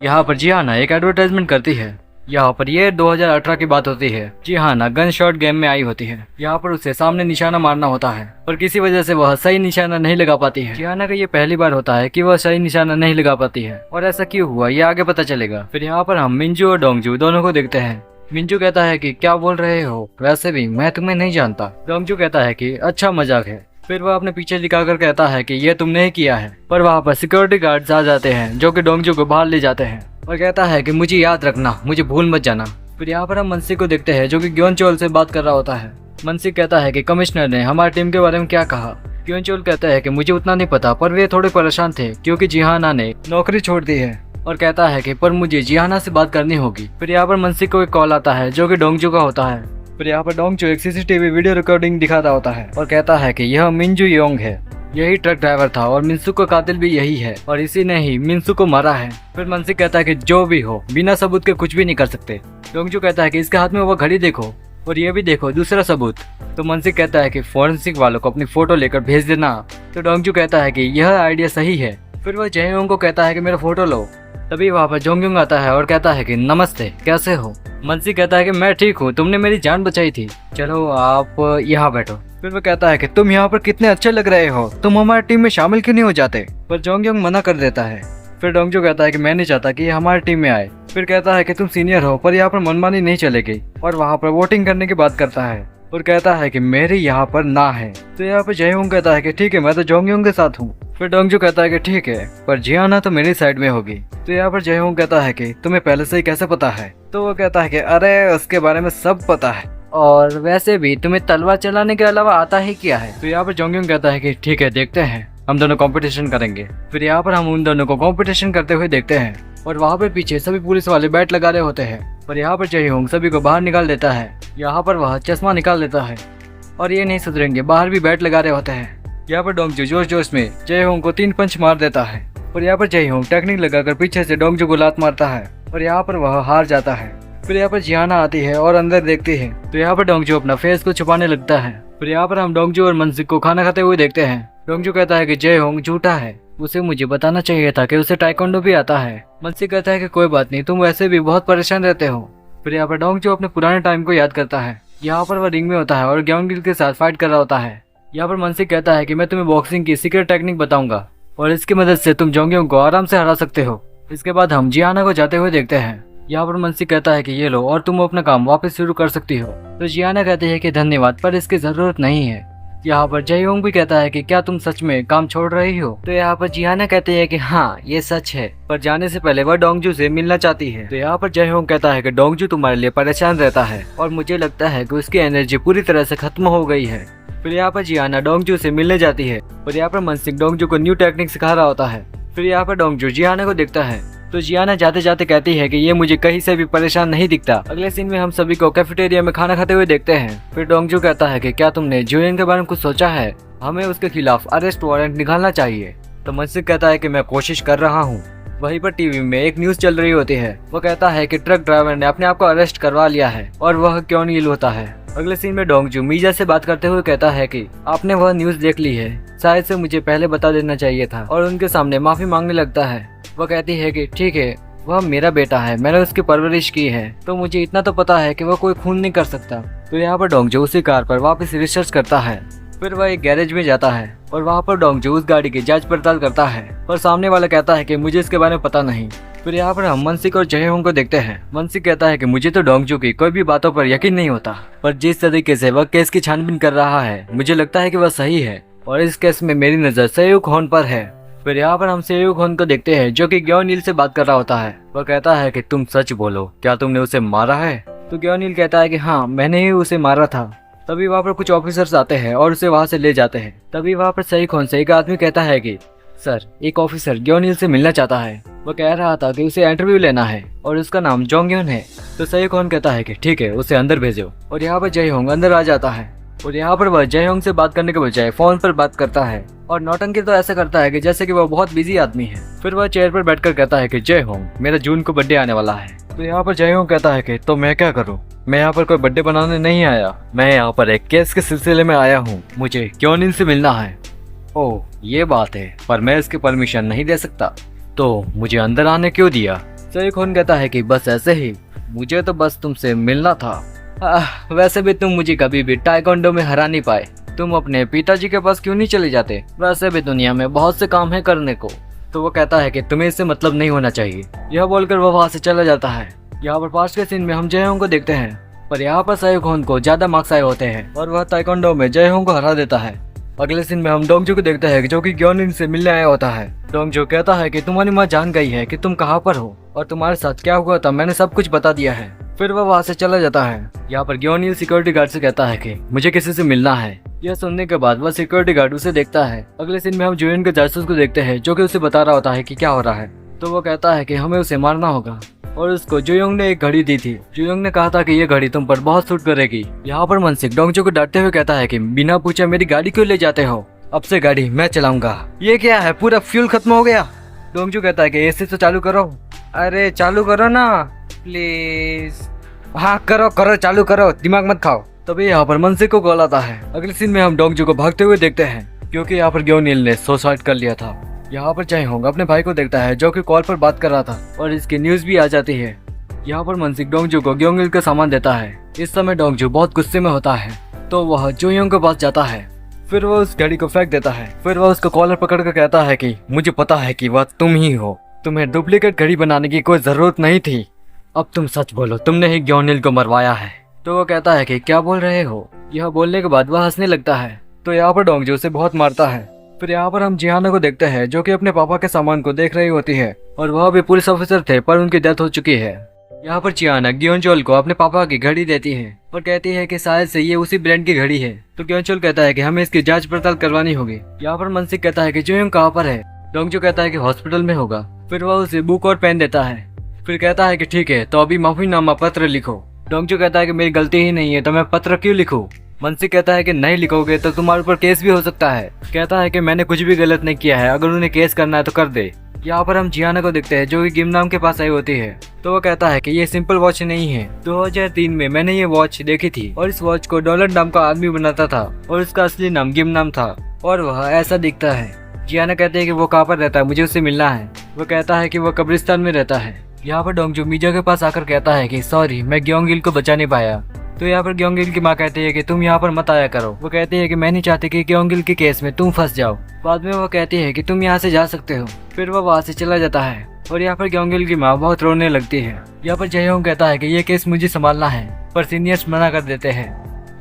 यहाँ पर जी हाँ ना एक एडवर्टाइजमेंट करती है। यहाँ पर ये 2018 की बात होती है। जी हाँ ना गन शॉट गेम में आई होती है। यहाँ पर उसे सामने निशाना मारना होता है पर किसी वजह से वह सही निशाना नहीं लगा पाती है। जी हाँ ना का ये पहली बार होता है कि वह सही निशाना नहीं लगा पाती है और ऐसा क्यों हुआ ये आगे पता चलेगा। फिर यहाँ पर हम मिंजू और डोंगजू दोनों को देखते हैं। मिंजू कहता है कि क्या बोल रहे हो, वैसे भी मैं तुम्हें नहीं जानता। डोंगजू कहता है कि अच्छा मजाक है। फिर वह अपने पीछे दिखाकर कहता है कि ये तुमने ही किया है। पर वहाँ पर सिक्योरिटी गार्ड्स आ जाते हैं जो कि डोंगजू को बाहर ले जाते हैं और कहता है कि मुझे याद रखना, मुझे भूल मत जाना। फिर यहाँ पर हम मनसी को देखते हैं जो कि ग्योनचोल से बात कर रहा होता है। मनसी कहता है कि कमिश्नर ने हमारी टीम के बारे में क्या कहा। ग्योनचोल कहता है कि मुझे उतना नहीं पता पर वे थोड़े परेशान थे क्योंकि जिहाना ने नौकरी छोड़ दी है और कहता है कि पर मुझे जिहाना से बात करनी होगी। फिर यहाँ पर मनसी को एक कॉल आता है जो कि डोंगजू का होता है। फिर यहाँ पर डोंगजू एक सीसीटीवी वीडियो रिकॉर्डिंग दिखाता होता है और कहता है कि यह मिंजू योंग है, यही ट्रक ड्राइवर था और मिंसू का कातिल भी यही है और इसी ने ही मिंसू को मारा है। फिर मनसी कहता है कि जो भी हो बिना सबूत के कुछ भी नहीं कर सकते। डोंगजू कहता है कि इसके हाथ में वो घड़ी देखो और ये भी देखो दूसरा सबूत। तो मनसी कहता है कि फॉरेंसिक वालों को अपनी फोटो लेकर भेज देना। तो डोंगजू कहता है कि यह आइडिया सही है। फिर वह जययोंग को कहता है कि मेरा फोटो लो। तभी वहाँ पर जोंगयोंग आता है और कहता है कि नमस्ते, कैसे हो। मनसी कहता है कि मैं ठीक हूँ, तुमने मेरी जान बचाई थी, चलो आप यहाँ बैठो। फिर वो कहता है कि तुम यहाँ पर कितने अच्छे लग रहे हो, तुम हमारी टीम में शामिल क्यों नहीं हो जाते। पर जोंगयोंग मना कर देता है। फिर डोंगजू कहता है कि मैं नहीं चाहता कि ये हमारी टीम में आए। फिर कहता है कि तुम सीनियर हो पर यहाँ पर मनमानी नहीं चलेगी और वहाँ पर वोटिंग करने की बात करता है और कहता है कि मेरी यहाँ पर ना है। तो यहाँ पर जययोंग कहता है कि ठीक है मैं तो जोंगयोंग के साथ हूँ। फिर डोंगजू कहता है कि ठीक है पर जियाना तो मेरी साइड में होगी। तो यहाँ पर जययोंग कहता है कि तुम्हें पहले से ही कैसे पता है। तो वो कहता है कि अरे उसके बारे में सब पता है और वैसे भी तुम्हें तलवार चलाने के अलावा आता ही क्या है। तो यहाँ पर जोंगयोंग कहता है कि ठीक है देखते हैं, हम दोनों कंपटीशन करेंगे। फिर यहाँ पर हम उन दोनों को कंपटीशन करते हुए देखते हैं और वहाँ पर पीछे सभी पुलिस वाले बैट लगा रहे होते हैं। पर यहाँ पर जययोंग सभी को बाहर निकाल देता है। यहाँ पर वह चश्मा निकाल देता है और ये नहीं सुधरेंगे, बाहर भी बैट लगा रहे होते हैं। यहाँ पर डोंगजू जोश जोश में जययोंग को 3 पंच मार देता है और यहाँ पर जययोंग टेक्निक लगाकर पीछे से डोंगजू को लात मारता है और यहाँ पर वह हार जाता है। फिर यहाँ पर जियाना आती है और अंदर देखती है तो यहाँ पर डोंगजू अपना फेस को छुपाने लगता है। फिर यहाँ पर हम डोंगजू और मनसी को खाना खाते हुए देखते हैं। डोंगजू कहता है कि जययोंग झूठा है, उसे मुझे बताना चाहिए था कि उसे टाइकोंडो भी आता है। मनसी कहता है कि कोई बात नहीं, तुम वैसे भी बहुत परेशान रहते हो। फिर यहाँ पर डोंगजू अपने पुराने टाइम को याद करता है। यहाँ पर वह रिंग में होता है और ग्योनगिल के साथ फाइट कर रहा होता है। यहाँ पर मनसी कहता है कि मैं तुम्हें बॉक्सिंग की सीक्रेट टेक्निक बताऊंगा और इसकी मदद से तुम जोंगयोंग को आराम से हरा सकते हो। इसके बाद हम जियाना को जाते हुए देखते हैं। यहाँ पर मनसी कहता है कि ये लो और तुम अपना काम वापस शुरू कर सकती हो। तो जियाना कहती है कि धन्यवाद पर इसकी जरूरत नहीं है। यहाँ पर जययोंग भी कहता है कि क्या तुम सच में काम छोड़ रही हो। तो यहाँ पर जियाना कहती है कि हाँ ये सच है, पर जाने से पहले वह डोंगजू से मिलना चाहती है। तो यहाँ पर जययोंग कहता है कि डोंगजू तुम्हारे लिए परेशान रहता है और मुझे लगता है कि उसकी एनर्जी पूरी तरह से खत्म हो गई है। फिर यहाँ पर जियाना डोंगजू से मिलने जाती है और यहाँ पर मनसी डोंगजू को न्यू टेक्निक सिखा रहा होता है। फिर यहाँ पर डोंगजू जियाना को देखता है तो जियाना जाते जाते कहती है कि ये मुझे कहीं से भी परेशान नहीं दिखता। अगले सीन में हम सभी को कैफेटेरिया में खाना खाते हुए देखते हैं। फिर डोंगजू कहता है कि क्या तुमने जुएन के बारे में कुछ सोचा है, हमें उसके खिलाफ अरेस्ट वारंट निकालना चाहिए। तो मनसी कहता है कि मैं कोशिश कर रहा हूँ। वहीं पर टीवी में एक न्यूज चल रही होती है। वो कहता है कि ट्रक ड्राइवर ने अपने आप को अरेस्ट करवा लिया है और वह क्योनिल होता है। अगले सीन में डोंगजू मीजा से बात करते हुए कहता है कि आपने वह न्यूज देख ली है, शायद से मुझे पहले बता देना चाहिए था और उनके सामने माफी मांगने लगता है। वह कहती है कि ठीक है वह मेरा बेटा है, मैंने उसकी परवरिश की है तो मुझे इतना तो पता है कि वह कोई खून नहीं कर सकता। तो यहाँ पर डोंगजू उसी कार पर वापस रिसर्च करता है। फिर वह एक गैरेज में जाता है और वहाँ पर डोंगजू उस गाड़ी की जांच पड़ताल करता है पर सामने वाला कहता है कि मुझे इसके बारे में पता नहीं। फिर यहाँ पर हम मनसी और जययोंग को देखते हैं। मनसी कहता है कि मुझे तो डोंगजू की कोई भी बातों पर यकीन नहीं होता, पर जिस तरीके से वह केस की छानबीन कर रहा है मुझे लगता है कि वह सही है और इस केस में मेरी नजर सेयूक होन पर है। फिर यहाँ पर हम सेयूक होन को देखते हैं जो कि ग्योनिल से बात कर रहा होता है। वह कहता है कि तुम सच बोलो, क्या तुमने उसे मारा है। तो ग्योनिल कहता है कि हाँ मैंने ही उसे मारा था। तभी वहाँ पर कुछ ऑफिसर्स आते हैं और उसे वहाँ से ले जाते हैं। तभी वहाँ पर सेयूक होन से एक आदमी कहता है कि सर एक ऑफिसर ग्योनिल से मिलना चाहता है। वो कह रहा था कि उसे इंटरव्यू लेना है और उसका नाम जोंगयोन है। तो सेयूक होन कहता है कि ठीक है उसे अंदर भेजो और यहाँ पर जययोंग अंदर आ जाता है और यहाँ पर वह जययोंग से बात करने के बजाय फोन पर बात करता है और नौटंकी तो ऐसा करता है कि जैसे कि वह बहुत बिजी आदमी है। फिर वह चेयर पर बैठकर कहता है कि जययोंग मेरा जून को बर्थडे आने वाला है। तो यहाँ पर जययोंग कहता है कि तो मैं क्या करूँ, मैं यहाँ पर कोई बर्थडे बनाने नहीं आया, मैं यहाँ पर एक केस के सिलसिले में आया हूँ, मुझे क्योनिल से मिलना है। ओह ये बात है, पर मैं इसकी परमिशन नहीं दे सकता, तो मुझे अंदर आने क्यों दिया। सईखोन कहता है कि बस ऐसे ही, मुझे तो बस तुमसे मिलना था। वैसे भी तुम मुझे कभी भी ताइक्वांडो में हरा नहीं पाए, तुम अपने पिताजी के पास क्यों नहीं चले जाते? वैसे भी दुनिया में बहुत से काम है करने को। तो वो कहता है कि तुम्हें इससे मतलब नहीं होना चाहिए। यह बोलकर वो वहाँ से चला जाता है। यहाँ पर पास्ट के सीन में हम जयहोंग को देखते हैं, पर यहाँ पर सईखोन को ज्यादा मार्क्स आए होते हैं और वह ताइक्वांडो में जयहोंग को हरा देता है। अगले सीन में हम डोंगजू को देखते हैं जो कि ग्योनिन से मिलने आया होता है। डोंगजू कहता है कि तुम्हारी माँ जान गई है कि तुम कहाँ पर हो और तुम्हारे साथ क्या हुआ था, मैंने सब कुछ बता दिया है। फिर वह वहाँ से चला जाता है। यहाँ पर ग्योनिन सिक्योरिटी गार्ड से कहता है कि मुझे किसी से मिलना है। यह सुनने के बाद वह सिक्योरिटी गार्ड उसे देखता है। अगले सीन में हम जुएन के जासूस को देखते हैं जो कि उसे बता रहा होता है कि क्या हो रहा है। तो वो कहता है कि हमें उसे मारना होगा और उसको जुयोंग ने एक घड़ी दी थी। जुयोंग ने कहा था कि ये घड़ी तुम पर बहुत सूट करेगी। यहाँ पर मनसिक डोंगजू को डांटते हुए कहता है कि बिना पूछे मेरी गाड़ी क्यों ले जाते हो, अब से गाड़ी मैं चलाऊंगा। ये क्या है, पूरा फ्यूल खत्म हो गया। डोंगजू कहता है कि एसी तो चालू करो। अरे चालू करो ना प्लीज। हाँ करो करो, चालू करो, दिमाग मत खाओ। तभी यहाँ पर मनसिक को कॉल आता है। अगले सीन में हम डोंगजू को भागते हुए देखते हैं क्योंकि यहाँ पर ग्योनिल ने सुसाइड कर लिया था। यहाँ पर जयहोंग अपने भाई को देखता है जो कि कॉल पर बात कर रहा था और इसकी न्यूज भी आ जाती है। यहाँ पर मनसिक डोंगजू को ग्योनिल का सामान देता है। इस समय डोंगजू बहुत गुस्से में होता है तो वह जुयोंग के पास जाता है। फिर वह उस घड़ी को फेंक देता है। फिर वह उसको कॉलर पकड़ कर कहता है कि मुझे पता है कि वह तुम ही हो, तुम्हें डुप्लीकेट घड़ी बनाने की कोई जरूरत नहीं थी। अब तुम सच बोलो, तुमने ही ग्योनिल को मरवाया है। तो वो कहता है कि क्या बोल रहे हो। यह बोलने के बाद वह हंसने लगता है। तो यहाँ पर डोंगजू उसे बहुत मारता है। फिर यहाँ पर हम जिहाना को देखते हैं जो कि अपने पापा के सामान को देख रही होती है और वह भी पुलिस ऑफिसर थे पर उनकी डेथ हो चुकी है। यहाँ पर जिहाना ग्योनचोल को अपने पापा की घड़ी देती है और कहती है कि शायद से ये उसी ब्रांड की घड़ी है। तो ग्योनचोल कहता है कि हमें इसकी जांच पड़ताल करवानी होगी। यहाँ पर मनसिक कहता है कि जुयोंग कहाँ पर है। डोंगजू कहता है कि हॉस्पिटल में होगा। फिर वह उसे बुक और पेन देता है। फिर कहता है कि ठीक है तो अभी माफीनामा पत्र लिखो। डोंगजू कहता है कि मेरी गलती ही नहीं है तो मैं पत्र क्यों लिखूं। मनसिक कहता है कि नहीं लिखोगे तो तुम्हारे ऊपर केस भी हो सकता है। कहता है कि मैंने कुछ भी गलत नहीं किया है, अगर उन्हें केस करना है तो कर दे। यहाँ पर हम जिहाना को देखते हैं जो कि गिमनाम के पास आई होती है। तो वो कहता है कि ये सिंपल वॉच नहीं है। 2003 में मैंने ये वॉच देखी थी और इस वॉच को डॉलर नाम का आदमी बनाता था और उसका असली नाम गिमनाम था और वह ऐसा दिखता है। जिहाना कहते हैं कि वो कहाँ पर रहता है, मुझे उससे मिलना है। वो कहता है कि वो कब्रिस्तान में रहता है। यहाँ पर डोंगजू मीजा के पास आकर कहता है कि सॉरी मैं ग्योंगिल को बचा नहीं पाया। तो यहाँ पर ग्योंगिल की माँ कहती है कि तुम यहाँ पर मत आया करो। वो कहती है कि मैं नहीं चाहती कि ग्योंगिल के केस में तुम फंस जाओ। बाद में वो कहती है कि तुम यहाँ से जा सकते हो। फिर वो वहाँ से चला जाता है और यहाँ पर ग्योंगिल की माँ बहुत रोने लगती है। यहाँ पर जयहोंग कहता है कि ये केस मुझे संभालना है पर सीनियर्स मना कर देते हैं।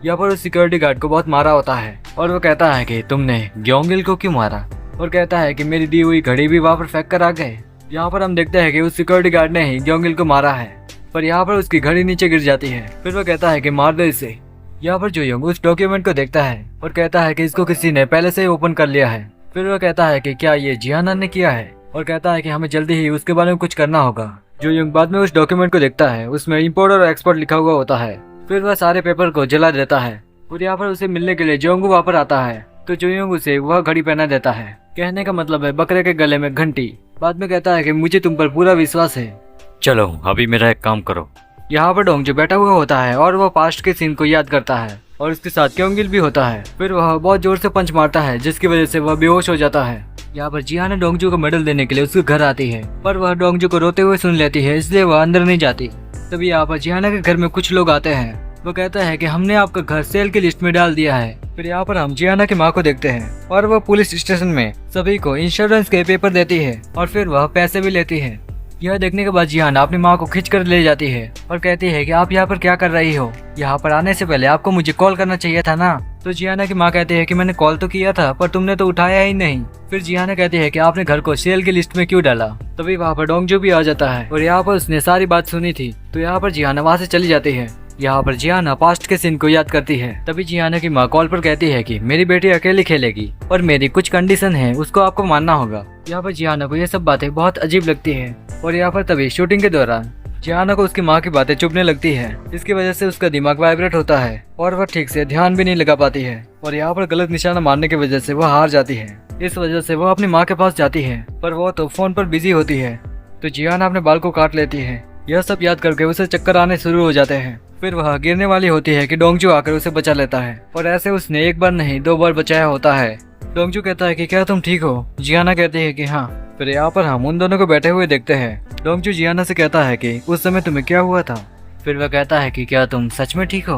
यहाँ पर उस सिक्योरिटी गार्ड को बहुत मारा होता है और वो कहता है कि तुमने ग्योंगिल को क्यों मारा और कहता है कि मेरी दी हुई घड़ी भी वहाँ पर फेंक कर आ गए। यहाँ पर हम देखते हैं कि उस सिक्योरिटी गार्ड ने ही ग्योंगिल को मारा है पर यहाँ पर उसकी घड़ी नीचे गिर जाती है। फिर वो कहता है कि मार दो इसे। यहाँ पर जुयोंग उस डॉक्यूमेंट को देखता है और कहता है कि इसको किसी ने पहले से ही ओपन कर लिया है। फिर वो कहता है कि क्या ये जिहाना ने किया है और कहता है कि हमें जल्दी ही उसके बारे में कुछ करना होगा। जुयोंग बाद में उस डॉक्यूमेंट को देखता है, उसमें इम्पोर्ट और एक्सपोर्ट लिखा हुआ होता है। फिर वह सारे पेपर को जला देता है और यहाँ पर उसे मिलने के लिए जुयोंग वहाँ पर आता है। तो जुयोंग उसे वह घड़ी पहना देता है। कहने का मतलब है बकरे के गले में घंटी। बाद में कहता है कि मुझे तुम पर पूरा विश्वास है, चलो अभी मेरा एक काम करो। यहाँ पर डोंगजू बैठा हुआ होता है और वह पास्ट के सीन को याद करता है और उसके साथ ग्योंगिल भी होता है। फिर वह बहुत जोर से पंच मारता है जिसकी वजह से वह बेहोश हो जाता है। यहाँ पर जिहाना डोंगजू को मेडल देने के लिए उसके घर आती है पर वह डोंगजू को रोते हुए सुन लेती है, इसलिए वह अंदर नहीं जाती। तभी यहाँ पर जिहाना के घर में कुछ लोग आते हैं। वो कहता है कि हमने आपका घर सेल की लिस्ट में डाल दिया है। फिर यहाँ पर हम जिहाना की माँ को देखते हैं और वह पुलिस स्टेशन में सभी को इंश्योरेंस के पेपर देती है और फिर वह पैसे भी लेती है। यह देखने के बाद जिहाना अपनी माँ को खींच कर ले जाती है और कहती है कि आप यहाँ पर क्या कर रही हो, यहाँ पर आने से पहले आपको मुझे कॉल करना चाहिए था ना। तो जिहाना की माँ कहती है कि मैंने कॉल तो किया था पर तुमने तो उठाया ही नहीं। फिर जिहाना कहती है कि आपने घर को सेल की लिस्ट में क्यों डाला। तभी वहाँ पर डोंगजू भी आ जाता है और यहाँ पर उसने सारी बात सुनी थी। तो यहाँ पर जिहाना वहाँ से चली जाती है। यहाँ पर जिहाना पास्ट के सीन को याद करती है। तभी जिहाना की माँ कॉल पर कहती है कि मेरी बेटी अकेली खेलेगी और मेरी कुछ कंडीशन है, उसको आपको मानना होगा। यहाँ पर जिहाना को ये सब बातें बहुत अजीब लगती है और यहाँ पर तभी शूटिंग के दौरान जिहाना को उसकी माँ की बातें चुभने लगती है। इसकी वजह से उसका दिमाग वाइब्रेट होता है और वह ठीक से ध्यान भी नहीं लगा पाती है और यहाँ पर गलत निशाना मारने की वजह से वह हार जाती है। इस वजह से वह अपनी माँ के पास जाती है पर वो तो फोन पर बिजी होती है। तो जिहाना अपने बाल को काट लेती है। यह सब याद करके उसे चक्कर आने शुरू हो जाते हैं। फिर वह गिरने वाली होती है कि डोंगजू आकर उसे बचा लेता है और ऐसे उसने एक बार नहीं 2 बार बचाया होता है। डोंगजू कहता है कि क्या तुम ठीक हो। जिहाना कहती है कि हाँ। फिर यहाँ पर हम उन दोनों को बैठे हुए देखते हैं। डोंगजू जियाना से कहता है कि उस समय तुम्हें क्या हुआ था। फिर वह कहता है कि क्या तुम सच में ठीक हो।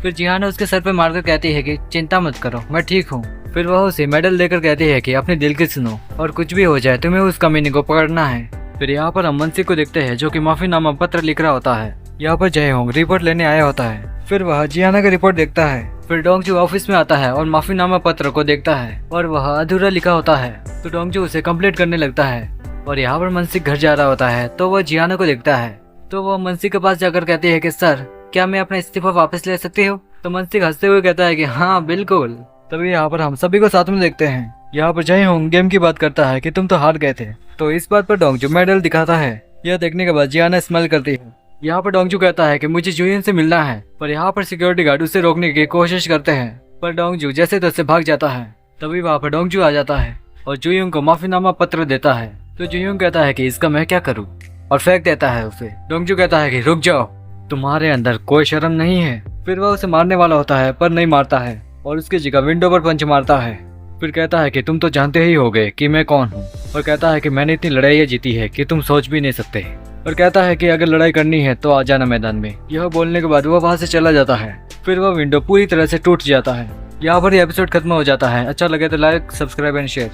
फिर जियाना उसके सर पे मारकर कहती है कि चिंता मत करो, मैं ठीक हूँ। फिर वह उसे मेडल देकर कहती है कि अपने दिल की सुनो और कुछ भी हो जाए तुम्हें उस कमीने को पकड़ना है। फिर यहाँ पर हम मनसी को देखते हैं जो कि माफीनामा पत्र लिख रहा होता है। यहाँ पर जयहोंग रिपोर्ट लेने आया होता है। फिर वह जियाना का रिपोर्ट देखता है। फिर डोंगजू ऑफिस में आता है और माफीनामा पत्र को देखता है और वह अधूरा लिखा होता है। तो डोंगजू उसे कंप्लीट करने लगता है और यहाँ पर मनसी घर जा रहा होता है तो वह जियाना को देखता है। तो वह मनसी के पास जाकर कहती है कि सर क्या मैं अपना इस्तीफा वापस ले सकती हूँ। तो मनसी हंसते हुए कहता है कि हाँ बिल्कुल। तभी यहाँ पर हम सभी को साथ में देखते हैं। यहाँ पर जयहोंग गेम की बात करता है कि तुम तो हार गए थे। तो इस बात पर डोंगजू मेडल दिखाता है। यह देखने के बाद जियाना स्माइल करती है। यहाँ पर डोंगजू कहता है कि मुझे जुयन से मिलना है, पर यहाँ पर सिक्योरिटी गार्ड उसे रोकने की कोशिश करते हैं, पर डोंगजू जैसे तैसे भाग जाता है। तभी वहाँ पर डोंगजू आ जाता है और जुयन को माफीनामा पत्र देता है। तो जुयन कहता है कि इसका मैं क्या करूँ और फेंक देता है उसे। डोंगजू कहता है कि रुक जाओ, तुम्हारे अंदर कोई शर्म नहीं है। फिर वह उसे मारने वाला होता है पर नहीं मारता है और उसकी जगह विंडो पर पंच मारता है। फिर कहता है कि तुम तो जानते ही होगे कि मैं कौन हूँ, और कहता है कि मैंने इतनी लड़ाइयाँ जीती है कि तुम सोच भी नहीं सकते, और कहता है कि अगर लड़ाई करनी है तो आ जाना मैदान में। यह बोलने के बाद वह वहाँ से चला जाता है। फिर वह विंडो पूरी तरह से टूट जाता है। यहाँ पर यह एपिसोड खत्म हो जाता है। अच्छा लगे तो लाइक, सब्सक्राइब एंड शेयर।